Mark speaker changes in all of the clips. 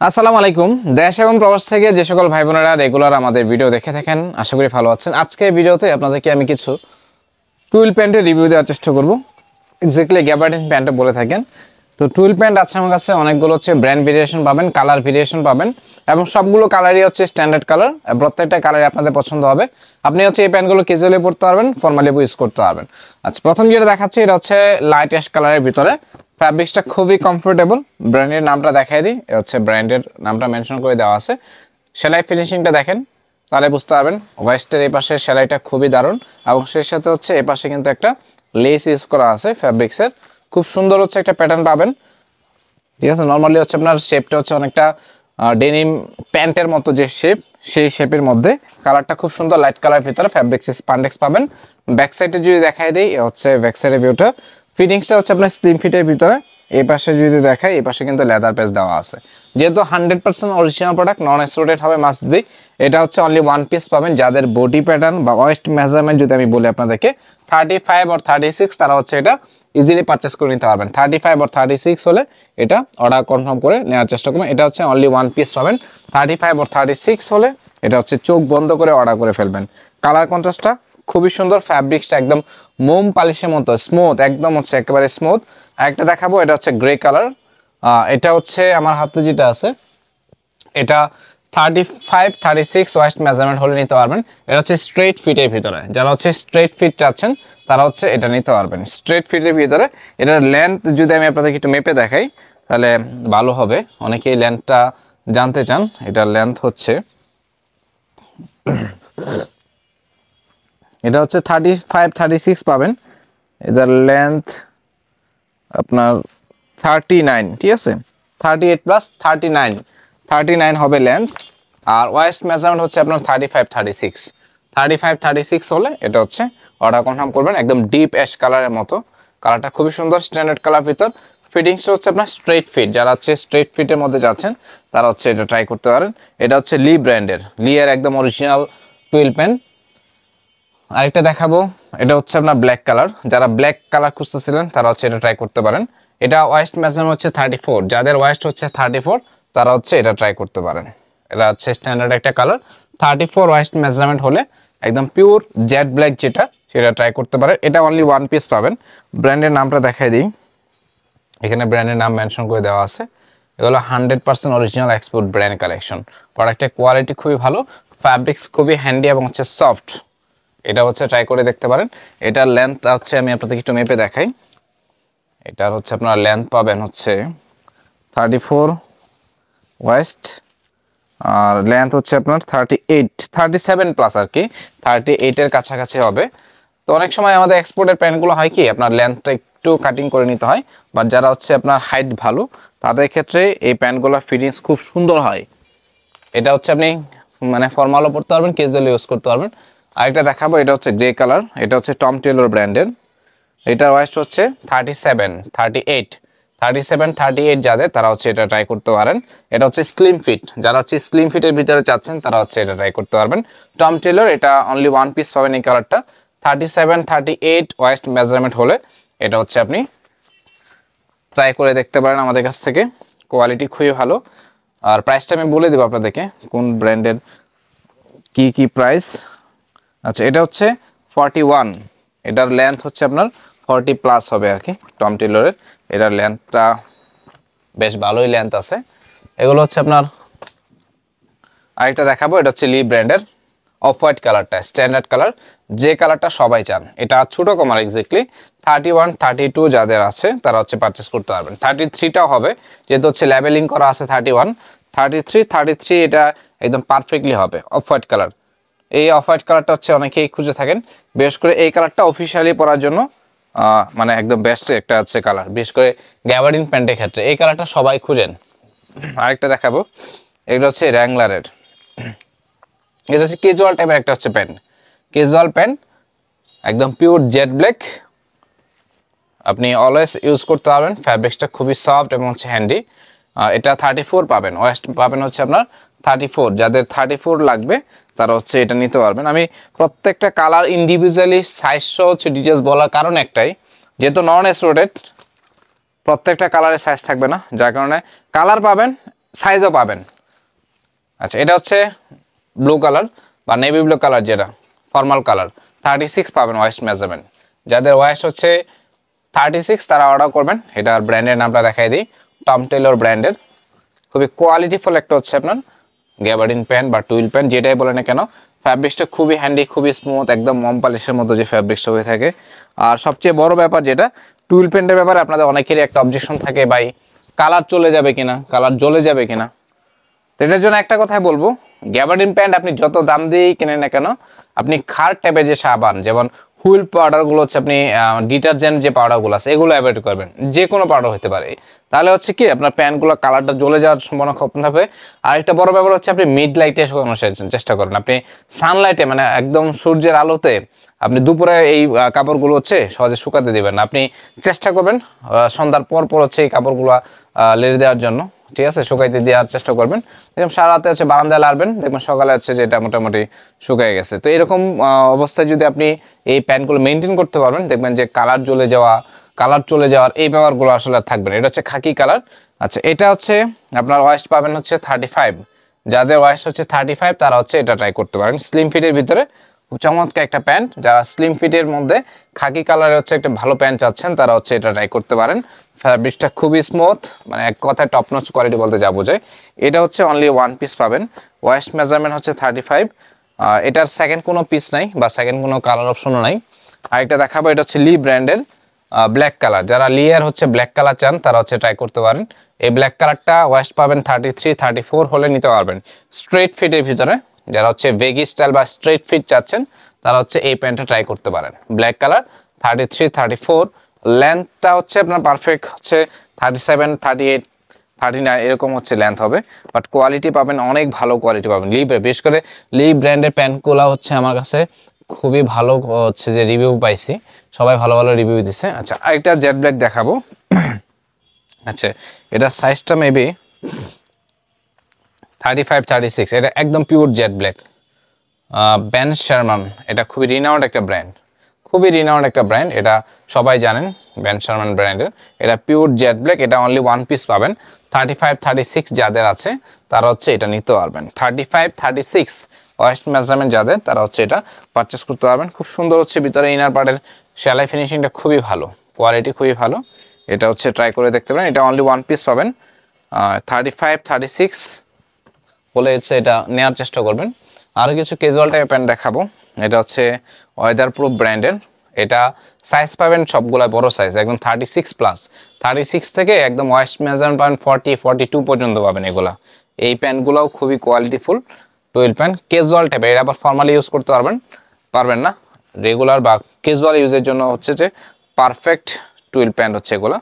Speaker 1: আসসালামু আলাইকুম। দেশ এবং প্রবাস থেকে যে সকল ভাই বোনেরা রেগুলার আমাদের ভিডিও দেখে থাকেন, আশা করি ভালো আছেন। আজকে ভিডিওতে আপনাদেরকে আমি কিছু টুইল প্যান্টের রিভিউ দেওয়ার চেষ্টা করব। এক্স্যাক্টলি গ্যাবার্ডিন প্যান্টে বলে থাকেন। তো টুইল প্যান্ট আছে আমার কাছে অনেকগুলো হচ্ছে ব্র্যান্ড ভেরিয়েশন পাবেন, কালার ভেরিয়েশন পাবেন এবং সবগুলো কালারই হচ্ছে স্ট্যান্ডার্ড কালার। প্রত্যেকটা কালারই আপনাদের পছন্দ হবে। আপনি হচ্ছে এই প্যান্টগুলো ক্যাজুয়ালি পরতে পারবেন, ফর্মালি ইউজ করতে পারবেন। আচ্ছা, প্রথম যেটা দেখাচ্ছি এটা হচ্ছে লাইট অ্যাশ কালারের ভিতরে। ফ্যাব্রিক্সটা খুবই কমফোর্টেবল। ব্র্যান্ডের নামটা দেখাই দিই, হচ্ছে ব্র্যান্ডের নামটা মেনশন করে দেওয়া আছে। সেলাই ফিনিশিংটা দেখেন, তাহলে বুঝতে পারবেন। ওয়েস্টের এই পাশের সেলাইটা খুবই দারুণ এবং সেই সাথে হচ্ছে এই পাশে কিন্তু একটা লেস ইউজ করা আছে ফ্যাব্রিক্সের। খুব সুন্দর হচ্ছে একটা প্যাটার্ন পাবেন, ঠিক আছে। নর্মালি হচ্ছে আপনার শেপটা হচ্ছে অনেকটা ডেনিম প্যান্টের মতো যে শেপ, সেই শেপের মধ্যে কালারটা খুব সুন্দর লাইট কালার ভিতরে ফ্যাব্রিক্স স্পান্ডেক্স পাবেন। ব্যাক সাইডে যদি দেখাই দিই হচ্ছে ব্যাক সাইডের ভিউটা, ফিটিংসটা হচ্ছে আপনার স্লিম ফিটের ভিতরে। এই পাশে যদি দেখাই, এই পাশে কিন্তু লেদার পেজ দেওয়া আছে। যেহেতু 100% অরিজিনাল প্রোডাক্ট, নন এক্সট্রুডেড হবে মাস্ট বি। এটা হচ্ছে অনলি ওয়ান পিস পাবেন। যাদের বডি প্যাটার্ন বা ওয়েস্ট মেজারমেন্ট যদি আমি বলি আপনাদেরকে 35 or 36, তারা হচ্ছে এটা ইজিলি পারচেস করে নিতে পারবেন। 35 or 36 হলে এটা অর্ডার কনফার্ম করে নেওয়ার চেষ্টা করবেন। এটা হচ্ছে অনলি ওয়ান পিস পাবেন। 35 or 36 হলে এটা হচ্ছে চোখ বন্ধ করে অর্ডার করে ফেলবেন। কালার কন্ট্রাস্টটা খুবই সুন্দর, ফ্যাব্রিক্সটা একদম মোম পালিশের মতো স্মুথ, একদম হচ্ছে একেবারে স্মুথ। একটা দেখাবো, এটা হচ্ছে গ্রে কালার। এটা হচ্ছে আমার হাতে যেটা আছে, এটা 35 36 ওয়েস্ট মেজারমেন্ট হলে নিতে পারবেন। এটা হচ্ছে স্ট্রেট ফিটের ভিতরে। যারা হচ্ছে স্ট্রেট ফিট চাচ্ছেন তারা হচ্ছে এটা নিতে পারবেন স্ট্রেট ফিটের ভিতরে। এটার লেন্থ যদি আমি আপনাদেরকে একটু মেপে দেখাই তাহলে ভালো হবে। অনেকেই লেন্থটা জানতে চান। এটার লেন্থ হচ্ছে, এটা হচ্ছে 35 36 পাবেন। এটার লেন্থ আপনার 39, ঠিক আছে। 38 প্লাস 39 হবে লেন্থ। আর ওয়েস্ট মেজারমেন্ট হচ্ছে আপনার 35 36 হলে এটা হচ্ছে অর্ডার কনফার্ম করবেন। একদম ডিপ অ্যাশ কালারের মতো, কালারটা খুবই সুন্দর, স্ট্যান্ডার্ড কালার ভিতর। ফিটিংসটা হচ্ছে আপনার স্ট্রেট ফিট। যারা হচ্ছে স্ট্রেট ফিটের মধ্যে যাচ্ছেন তারা হচ্ছে এটা ট্রাই করতে পারেন। এটা হচ্ছে লি ব্র্যান্ডের, লি এর একদম অরিজিনাল টুইল প্যান্ট। আরেকটা দেখাবো, এটা হচ্ছে আপনার ব্ল্যাক কালার। যারা ব্ল্যাক কালার খুঁজতেছিলেন তারা হচ্ছে এটা ট্রাই করতে পারেন। এটা ওয়েস্ট মেজারমেন্ট হচ্ছে 34। যাদের ওয়েস্ট হচ্ছে 34 তারা হচ্ছে এটা ট্রাই করতে পারেন। এটা হচ্ছে স্ট্যান্ডার্ড একটা কালার। 34 ওয়েস্ট মেজারমেন্ট হলে একদম পিওর জেড ব্ল্যাক যেটা, সেটা ট্রাই করতে পারেন। এটা অনলি ওয়ান পিস পাবেন। ব্র্যান্ডের নামটা দেখাই দিই, এখানে ব্র্যান্ডের নাম মেনশন করে দেওয়া আছে। এগুলো 100% অরিজিনাল এক্সপোর্ট ব্র্যান্ড কালেকশন। প্রোডাক্টের কোয়ালিটি খুবই ভালো, ফ্যাব্রিক্স খুবই হ্যান্ডি এবং হচ্ছে সফট। এটা হচ্ছে ট্রাই করে দেখতে পারেন। এটার লেন্থ হচ্ছে আমি আপনাদেরকে একটু মেপে দেখাই। এটার হচ্ছে আপনার লেন্থ পাবেন হচ্ছে 34 ওয়েস্ট, আর লেন্থ হচ্ছে আপনার 38 37 প্লাস আর কি, 38 এর কাছাকাছি হবে। তো অনেক সময় আমাদের এক্সপোর্টের প্যান্টগুলো হয় কি আপনার লেন্থটা একটু কাটিং করে নিতে হয়, বাট যারা হচ্ছে আপনার হাইট ভালো তাদের ক্ষেত্রে এই প্যান্টগুলো ফিটিংস খুব সুন্দর হয়। এটা হচ্ছে আপনি মানে ফর্মালও পড়তে পারবেন, ক্যাজুয়ালি ইউজ করতে পারবেন। আরেকটা দেখাবো, এটা হচ্ছে গ্রে কালার। এটা হচ্ছে টম টেলর ব্র্যান্ডের। এটার ওয়েস্ট হচ্ছে 37 38 যাদের, তারা হচ্ছে এটা ট্রাই করতে পারেন। এটা হচ্ছে স্লিম ফিট। যারা হচ্ছে স্লিম ফিটের ভিতরে চাচ্ছেন তারা হচ্ছে এটা ট্রাই করতে পারবেন। টম টেলর, এটা অনলি ওয়ান পিস পাবেন এই কালারটা। 37 38 ওয়েস্ট মেজারমেন্ট হলে এটা হচ্ছে আপনি ট্রাই করে দেখতে পারেন আমাদের কাছ থেকে। কোয়ালিটি খুবই ভালো। আর প্রাইসটা আমি বলে দেবো আপনাদেরকে কোন ব্র্যান্ডের কি প্রাইস। আচ্ছা, এটা হচ্ছে 41। এটার লেন্থ হচ্ছে আপনার 40 প্লাস হবে আর কি টম টেলরের। এটার লেন্থটা বেশ ভালোই লেন্থ আছে। এগুলো হচ্ছে আপনার, আরেকটা দেখাবো, এটা হচ্ছে লি ব্র্যান্ডের অফ হোয়াইট কালারটা, স্ট্যান্ডার্ড কালার, যে কালারটা সবাই চান। এটা ছোটো কমার এক্স্যাক্টলি 31 32 যাদের আছে তারা হচ্ছে পারচেস করতে পারবেন। 33টাও হবে, যেহেতু হচ্ছে লেবেলিং করা আছে 31 33 এটা একদম পারফেক্টলি হবে। অফ হোয়াইট কালার, এই অফ হোয়াইট কালারটা হচ্ছে অনেকেই খুঁজে থাকেন, বিশেষ করে এই কালারটা অফিসিয়ালি পরার জন্য মানে একদম বেস্ট একটা হচ্ছে কালার, বিশেষ করে গ্যাবার্ডিন প্যান্টের ক্ষেত্রে এই কালারটা সবাই খুঁজেন। আরেকটা দেখাবো, এগুলো হচ্ছে র্যাংলারের। এটা হচ্ছে ক্যাজুয়াল টাইপের একটা হচ্ছে প্যান্ট, ক্যাজুয়াল প্যান্ট একদম পিওর জেড ব্ল্যাক। আপনি অলওয়েজ ইউজ করতে পারবেন। ফ্যাব্রিক্সটা খুবই সফট এবং হচ্ছে হ্যান্ডি। এটা 34 পাবেন, ওয়েস্ট পাবেন হচ্ছে আপনার 34। যাদের 34 লাগবে তারা হচ্ছে এটা নিতে পারবেন। আমি প্রত্যেকটা কালার ইন্ডিভিজুয়ালি সাইজ সহ হচ্ছে ডিটেলস বলার কারণ একটাই, যেহেতু নন এক্সট্রুডেড প্রত্যেকটা কালারের সাইজ থাকবে না, যার কারণে কালার পাবেন সাইজও পাবেন। আচ্ছা, এটা হচ্ছে ব্লু কালার বা নেভি ব্লু কালার, যেটা ফর্মাল কালার, 36 পাবেন ওয়েস্ট মেজারমেন্ট। যাদের ওয়েস্ট হচ্ছে 36 তারা অর্ডার করবেন। এটার ব্র্যান্ডের নামটা দেখাই দিই, টম টেলর ব্র্যান্ডের। খুবই কোয়ালিটিফুল একটা হচ্ছে আপনার গ্যাবার্ডিন প্যান্ট বা টুইল প্যান্ট, যেটাই বলে না কেন। ফ্যাব্রিক্সটা খুবই হ্যান্ডি, খুবই স্মুথ, একদম মম পালিশের মতো যে ফ্যাব্রিক্সটা হয়ে থাকে। আর সবচেয়ে বড় ব্যাপার যেটা, টুইল প্যান্টের ব্যাপারে আপনাদের অনেকেরই একটা অবজেকশন থাকে, ভাই কালার চলে যাবে কিনা, কালার জ্বলে যাবে কিনা। তো এটার জন্য একটা কথাই বলবো, গ্যাবার্ডিন প্যান্ট আপনি যত দাম দিয়েই কিনেন না কেন, আপনি খার টাইপের যে সাবান, যেমন হুইল পাউডারগুলো হচ্ছে, আপনি ডিটারজেন্ট যে পাউডারগুলো আছে এগুলো অ্যাভয়েড করবেন। যে কোনো পাউডার হতে পারে, তাহলে হচ্ছে কি আপনার প্যান্টগুলো কালারটা জ্বলে যাওয়ার সম্ভাবনা কম থাকবে। আর একটা বড় ব্যাপার হচ্ছে, আপনি মিড লাইটে শুকানোর চেষ্টা করেন। আপনি সানলাইটে, মানে একদম সূর্যের আলোতে আপনি দুপুরে এই কাপড়গুলো হচ্ছে সহজে শুকাতে দেবেন না। আপনি চেষ্টা করবেন সন্ধ্যার পর পর হচ্ছে এই কাপড়গুলো লেড়ে দেওয়ার জন্য, ঠিক আছে, শুকাইতে দেওয়ার চেষ্টা করবেন। দেখবেন সারা রাতে হচ্ছে বারান্দায় লাড়বেন, দেখবেন সকালে হচ্ছে যে এটা মোটামুটি শুকিয়ে গেছে। তো এরকম অবস্থায় যদি আপনি এই প্যান্টগুলো মেনটেন করতে পারবেন, দেখবেন যে কালার চলে যাওয়ার এই ব্যাপারগুলো আসলে আর থাকবে না। এটা হচ্ছে খাকি কালার। আচ্ছা, এটা হচ্ছে আপনার ওয়েস্ট পাবেন হচ্ছে 35। যাদের ওয়েস্ট হচ্ছে 35 তারা হচ্ছে এটা ট্রাই করতে পারেন। স্লিম ফিটের ভিতরে চমৎকার একটা প্যান্ট। যারা স্লিম ফিটের মধ্যে খাকি কালারের হচ্ছে একটা ভালো প্যান্ট চাচ্ছেন, তারা হচ্ছে এটা ট্রাই করতে পারেন। ফ্যাব্রিকটা খুবই স্মুথ, মানে এক কথায় টপ নচ কোয়ালিটি বলতে যা বোঝায়। এটা হচ্ছে অনলি ওয়ান পিস পাবেন, ওয়েস্ট মেজারমেন্ট হচ্ছে 35। এটার সেকেন্ড কোনো পিস নাই বা সেকেন্ড কোনো কালার অপশনও নাই। আরেকটা দেখাবো, এটা হচ্ছে লি ব্র্যান্ডের ব্ল্যাক কালার। যারা লিয়ার হচ্ছে ব্ল্যাক কালার চান, তারা হচ্ছে ট্রাই করতে পারেন। এই ব্ল্যাক কালারটা ওয়েস্ট পাবেন 33, 34 হলে নিতে পারবেন, স্ট্রেট ফিটের ভিতরে। যারা হচ্ছে বেগি স্টাইল বা স্ট্রেট ফিট চাচ্ছেন, তারা হচ্ছে এই প্যান্টটা ট্রাই করতে পারেন। Black colour, 33, 34। লেন্থটা হচ্ছে আপনার পারফেক্ট হচ্ছে 37, 38, 39 এরকম হচ্ছে লেন্থ হবে। বাট কোয়ালিটি পাবেন, অনেক ভালো কোয়ালিটি পাবেন। বিশেষ করে লি ব্র্যান্ডের প্যান্টগুলো হচ্ছে আমার কাছে খুবই ভালো হচ্ছে যে রিভিউ পাইছি, সবাই ভালো ভালো রিভিউ দিছে। আচ্ছা, আরেকটা জেড ব্ল্যাক দেখাবো। আচ্ছা, এটা সাইজটা মেবি 35, 36। এটা একদম পিওর জেড ব্ল্যাক, বেন শারমান। এটা খুবই রিনাউন্ড একটা ব্র্যান্ড, এটা সবাই জানেন, বেন শারমান ব্র্যান্ডের। এটা পিওর জেড ব্ল্যাক, এটা অনলি ওয়ান পিস পাবেন। 35, 36 যাদের আছে তারা হচ্ছে এটা নিতে পারবেন। 35, 36 ওয়েস্ট মেজারমেন্ট যাদের, তারা হচ্ছে এটা পারচেস করতে পারবেন। খুব সুন্দর হচ্ছে ভিতরে ইনার পার্টের সেলাই ফিনিশিংটা খুবই ভালো, কোয়ালিটি খুবই ভালো। এটা হচ্ছে ট্রাই করে দেখতে পারেন। এটা অনলি ওয়ান পিস পাবেন। 35, 36 বলে হচ্ছে এটা নেওয়ার চেষ্টা করবেন। আরও কিছু ক্যাজুয়াল টাইপের প্যান্ট দেখাবো। এটা হচ্ছে ওয়েদার প্রুফ ব্র্যান্ডের। এটা সাইজ পাবেন সবগুলা বড় সাইজ, একদম 36+। 36 থেকে একদম ওয়েস্ট মেজারমেন্ট পাবেন 40, 42 পর্যন্ত পাবেন এগুলা। এই প্যান্টগুলোও খুবই কোয়ালিটিফুল টুইল প্যান্ট, ক্যাজুয়াল টাইপের। এটা আবার ফর্মালি ইউজ করতে পারবেন না, রেগুলার বা ক্যাজুয়াল ইউজের জন্য হচ্ছে যে পারফেক্ট টুইল প্যান্ট হচ্ছে এগুলা,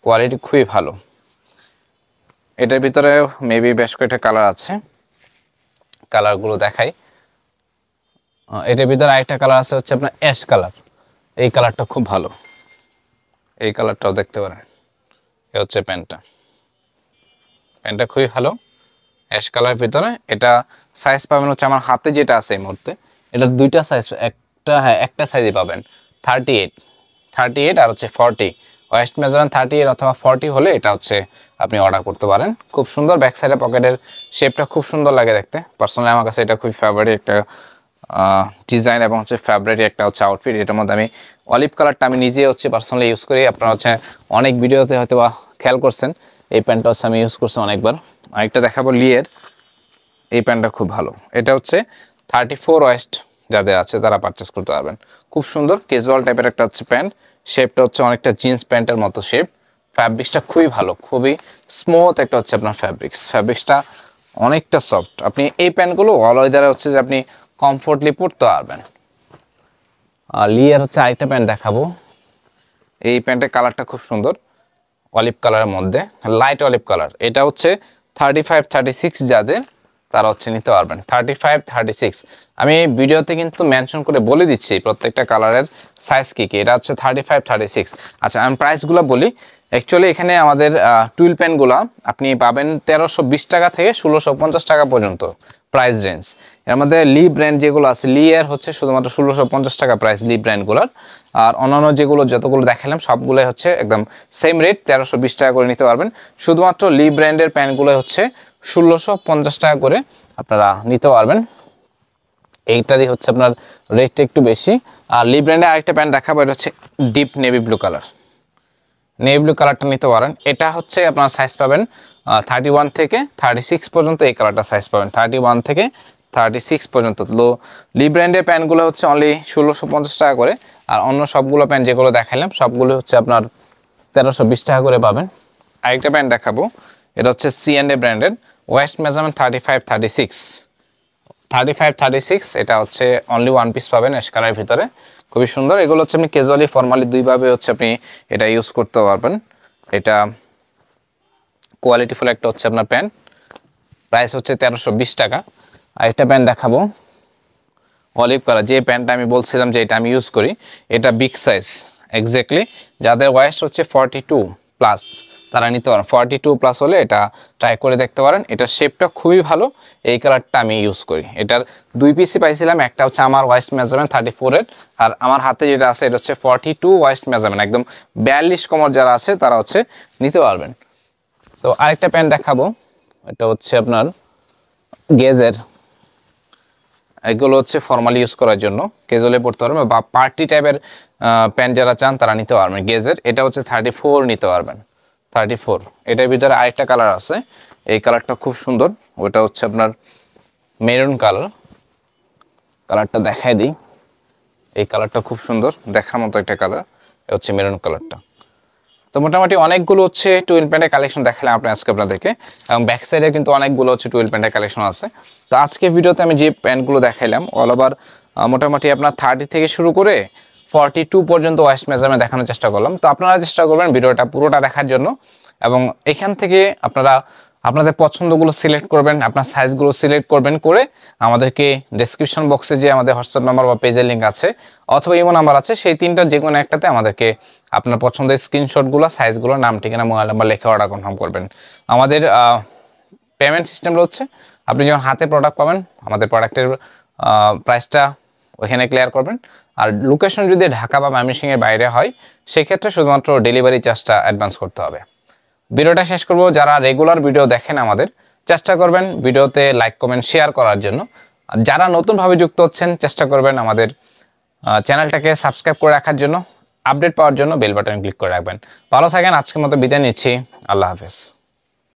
Speaker 1: কোয়ালিটি খুবই ভালো। এটার ভিতরে মেবি বেশ কয়েকটা কালার আছে, কালারগুলো দেখাই। এটার ভিতরে আরেকটা কালার আছে হচ্ছে আপনার অ্যাশ কালার। এই কালারটা খুব ভালো, এই কালারটাও দেখতে পারেন। এ হচ্ছে প্যান্টটা খুবই ভালো, অ্যাশ কালার ভিতরে। এটা সাইজ পাবেন হচ্ছে আমার হাতে যেটা আছে এই মুহূর্তে, এটা দুইটা সাইজ, একটা সাইজই পাবেন, 38 আর হচ্ছে 40। ওয়েস্ট মেজারমেন্ট 38 অথবা 40 হলে এটা হচ্ছে আপনি অর্ডার করতে পারেন। খুব সুন্দর, ব্যাক সাইডে পকেটের শেপটা খুব সুন্দর লাগে দেখতে। পার্সোনালি আমার কাছে এটা খুবই ফেভারিট একটা ডিজাইন এবং হচ্ছে ফেভারিট একটা হচ্ছে আউটফিট। এটার মধ্যে আমি অলিভ কালারটা আমি নিজে হচ্ছে পার্সোনালি ইউজ করি। আপনারা হচ্ছে অনেক ভিডিওতে হয়তো বা খেয়াল করছেন, এই প্যান্টটা হচ্ছে আমি ইউজ করছি অনেকবার। আরেকটা দেখাবো লিয়ের, এই প্যান্টটা খুব ভালো। এটা হচ্ছে 34 ওয়েস্ট যাদের আছে তারা পারচেস করতে পারবেন। খুব সুন্দর ক্যাজুয়াল টাইপের একটা হচ্ছে প্যান্ট, শেপটা হচ্ছে অনেকটা জিন্স প্যান্টের মতো শেপ। ফ্যাব্রিক্সটা খুবই ভালো, খুবই স্মুথ একটা হচ্ছে আপনার ফ্যাব্রিক্সটা অনেকটা সফট। আপনি এই প্যান্টগুলো অল ওয়েদারে হচ্ছে যে আপনি কমফোর্টলি পরতে পারবেন। আর লিয়ার হচ্ছে আরেকটা প্যান্ট দেখাবো। এই প্যান্টের কালারটা খুব সুন্দর, অলিভ কালারের মধ্যে, লাইট অলিভ কালার। এটা হচ্ছে 35, 36 যাদের, তারা হচ্ছে নিতে পারবেন। 35, 36 আমি ভিডিওতে কিন্তু মেনশন করে বলে দিচ্ছি প্রত্যেকটা কালারের সাইজ কী কী। এটা হচ্ছে 35, 36। আচ্ছা, আমি প্রাইসগুলো বলি। অ্যাকচুয়ালি এখানে আমাদের টুইল প্যান্টগুলো আপনি পাবেন 1320 টাকা থেকে 1650 টাকা পর্যন্ত প্রাইস রেঞ্জ। এর মধ্যে লি ব্র্যান্ড যেগুলো আছে, লি এর হচ্ছে শুধুমাত্র 1650 টাকা প্রাইস লি ব্র্যান্ডগুলোর। আর অন্যান্য যেগুলো যতগুলো দেখালাম সবগুলোই হচ্ছে একদম সেম রেট, 1320 টাকা করে নিতে পারবেন। শুধুমাত্র লি ব্র্যান্ডের প্যান্টগুলো হচ্ছে 1650 টাকা করে আপনারা নিতে পারবেন। এইটারই হচ্ছে আপনার রেটটা একটু বেশি। আর লি ব্র্যান্ডের আরেকটা প্যান্ট দেখাবো, এটা হচ্ছে deep navy blue colour. Navy blue কালারটা নিতে পারেন। এটা হচ্ছে আপনার সাইজ পাবেন 31 থেকে 36 পর্যন্ত। এই কালারটা সাইজ পাবেন 31 থেকে 36 পর্যন্ত। লি ব্র্যান্ডের প্যান্টগুলো হচ্ছে অনলি 1650 টাকা করে। আর অন্য সবগুলো প্যান্ট যেগুলো দেখালাম সবগুলো হচ্ছে আপনার 1320 টাকা করে পাবেন। আরেকটা প্যান্ট দেখাবো, এটা হচ্ছে C&A ব্র্যান্ডের, ওয়েস্ট মেজারমেন্ট 35-36। এটা হচ্ছে অনলি ওয়ান পিস পাবেন অ্যাশ কালারের ভিতরে, খুবই সুন্দর। এগুলো হচ্ছে আপনি ক্যাজুয়ালি ফর্মালি দুইভাবে হচ্ছে আপনি এটা ইউজ করতে পারবেন। এটা কোয়ালিটিফুল একটা হচ্ছে আপনার প্যান্ট, প্রাইস হচ্ছে 1320 টাকা। আরেকটা প্যান্ট দেখাবো অলিভ কালার, যে প্যান্টটা আমি বলছিলাম যে এটা আমি ইউজ করি, এটা বিগ সাইজ এক্স্যাক্টলি। যাদের ওয়েস্ট হচ্ছে 42+ তারা নিতে পারেন। 42+ হলে এটা ট্রাই করে দেখতে পারেন। এটার শেপটা খুবই ভালো, এই কালারটা আমি ইউজ করি। এটার দুই পিসই পাইছিলাম, একটা হচ্ছে আমার ওয়েস্ট মেজারমেন্ট 34-এর, আর আমার হাতে যেটা আছে এটা হচ্ছে 42 ওয়েস্ট মেজারমেন্ট, একদম 42 কোমর যারা আছে তারা হচ্ছে নিতে পারবেন। তো আরেকটা প্যান্ট দেখাবো, এটা হচ্ছে আপনার গেজের। এগুলো হচ্ছে ফর্মালি ইউজ করার জন্য, ক্যাজুয়ালি পড়তে পারবেন বা পার্টি টাইপের প্যান্ট যারা চান তারা নিতে পারবেন। গেজের এটা হচ্ছে 34 নিতে পারবেন, 34। এটার ভিতরে আরেকটা কালার আছে, এই কালারটা খুব সুন্দর, ওটা হচ্ছে আপনার মেরুন কালার। কালারটা দেখাই দিই, এই কালারটা খুব সুন্দর, দেখার মতো একটা কালার, এটা হচ্ছে মেরুন কালারটা। তো মোটামুটি অনেকগুলো হচ্ছে টুইল প্যান্টের কালেকশন দেখালাম আজকে আপনাদেরকে, এবং ব্যাক সাইডে কিন্তু অনেকগুলো হচ্ছে টুইল প্যান্টের কালেকশন আছে। তো আজকে ভিডিওতে আমি যে প্যান্টগুলো দেখাইলাম অল ওভার মোটামুটি আপনার 30 থেকে শুরু করে 42 পর্যন্ত ওয়েস্ট মেজারমেন্ট দেখানোর চেষ্টা করলাম। তো আপনারা চেষ্টা করবেন ভিডিওটা পুরোটা দেখার জন্য, এবং এখান থেকে আপনারা আপনাদের পছন্দগুলো সিলেক্ট করবেন, আপনার সাইজগুলো সিলেক্ট করবেন, করে আমাদেরকে ডেসক্রিপশন বক্সে যে আমাদের হোয়াটসঅ্যাপ নাম্বার বা পেজের লিঙ্ক আছে অথবা ইমো নাম্বার আছে, সেই তিনটা যে কোনো একটাতে আমাদেরকে আপনার পছন্দের স্ক্রিনশটগুলো, সাইজগুলো, নাম, ঠিকানা, মোবাইল নাম্বার লিখে অর্ডার কনফার্ম করবেন। আমাদের পেমেন্ট সিস্টেমটা হচ্ছে আপনি যখন হাতে প্রোডাক্ট পাবেন আমাদের প্রোডাক্টের প্রাইসটা ওইখানে ক্লিয়ার করবেন। আর লোকেশন যদি ঢাকা বা ময়মনসিংহের বাইরে হয় সেক্ষেত্রে শুধুমাত্র ডেলিভারি চার্জটা অ্যাডভান্স করতে হবে। ভিডিওটা শেষ করব, যারা রেগুলার ভিডিও দেখেন আমাদের চেষ্টা করবেন ভিডিওতে লাইক, কমেন্ট, শেয়ার করার জন্য। আর যারা নতুনভাবে যুক্ত হচ্ছেন চেষ্টা করবেন আমাদের চ্যানেলটাকে সাবস্ক্রাইব করে রাখার জন্য, আপডেট পাওয়ার জন্য বেল বাটন ক্লিক করে রাখবেন। ভালো থাকেন, আজকের মতো বিদায় নিচ্ছি, আল্লাহ হাফেজ।